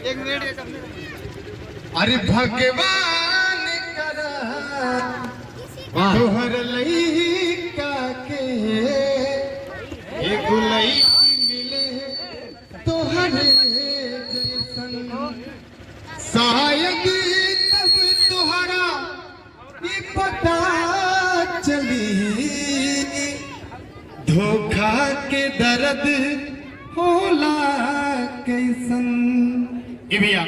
एक मिनट। अरे भगवान करा तोहर लइका के एगो लइकी मिले तोहर जैसन, शायद तब तोहरा ये पता चली धोखा के दर्द होला कैसन। ए भैया,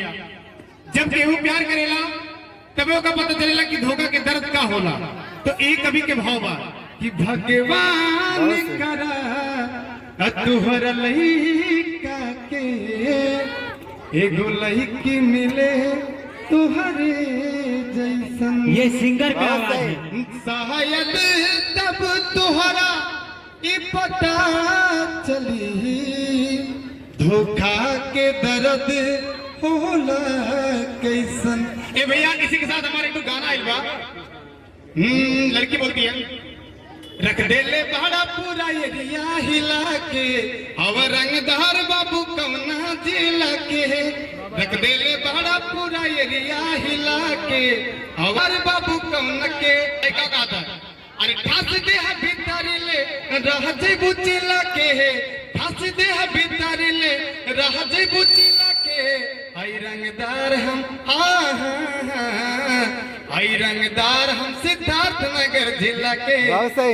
जब केहू प्यार करेला तब ओका पता चलेला कि धोखा के दर्द का होला। तो एक कवि के भाव बा कि भगवान करा तुहर लइका के एगो लइकी मिले तुहरे जैसन। ये सिंगर का आवाज है। शायद तब तुहरा ये पता चली धोखा के दर्द होला कैसन। ए भैया, इसी के साथ हमारे एक गाना आइल बा। लड़की बोलती है, रख दे ले बड़ा पूरा एरिया हिला के, अब रंगदार बाबू कवना जिला के। रख दे ले बड़ा पूरा एरिया हिला के, और बाबू कवना के। क्या कहता है? अरे ठास दे भीतर ले रह जेबू चिला के, ठास दे भीतर ले रह जेबू चिला के। आई रंगदार हम आई रंगदार हम सिद्धार्थ नगर जिला के,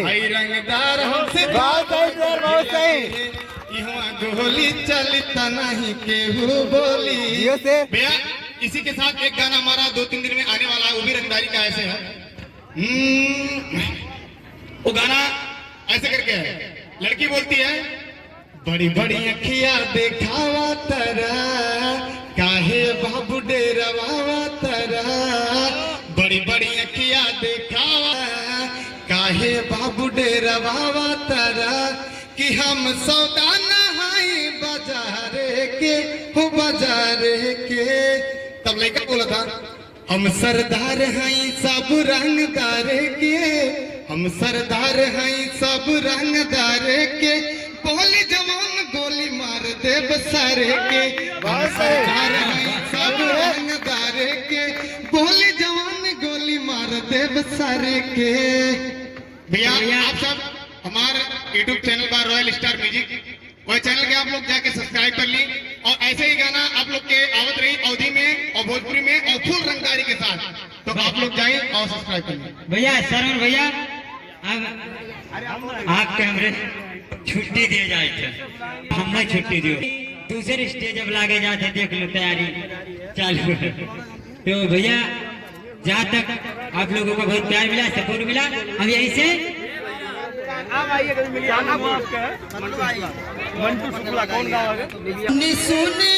आई रंगदार हम सिद्धार्थ गोली चलता नहीं केहू बोली। भैया, इसी के साथ एक गाना हमारा 2-3 दिन में आने वाला है, वो भी रंगदारी का ऐसे है। वो गाना ऐसे करके है, लड़की बोलती है, बड़ी बड़ी अखियां देखावा तरा, काहे बाबू डेरवावा तरा। बड़ी बड़ी अखियां देखावा, काहे बाबू डेरवावा तरा। कि हम सौदा नहाई बाजारे के, हो बाजारे के। तब लड़का बोला था, हम सरदार हैं सब रंगदार के, हम सरदार हैं सब रंगदार के। बोली जवान गोली मार दे बसारे के, हम सरदार हैं सब रंगदार के। बोली जवान गोली मार दे बसारे के। भैया, आप सब हमारे यूट्यूब चैनल पर रॉयल स्टार म्यूजिक, वह चैनल के आप लोग जाके सब्सक्राइब कर ली, और ऐसे ही गाना आप लोग के आवत रही अवधि में और भोजपुरी में और फुल रंगदारी के साथ। तो आप लोग जाइए और सब्सक्राइब कर ली। भैया शरण भैया, आपके हमरे छुट्टी दिए जाए थे, हमें छुट्टी दियो। दूसरे स्टेज अब लागे जाते, देख लो तैयारी चालू। तो भैया, जहाँ तक आप लोगों को बहुत प्यार मिला, सपोर्ट मिला, हम यही से मंटू शुक्ला कौन गाँव है? सुने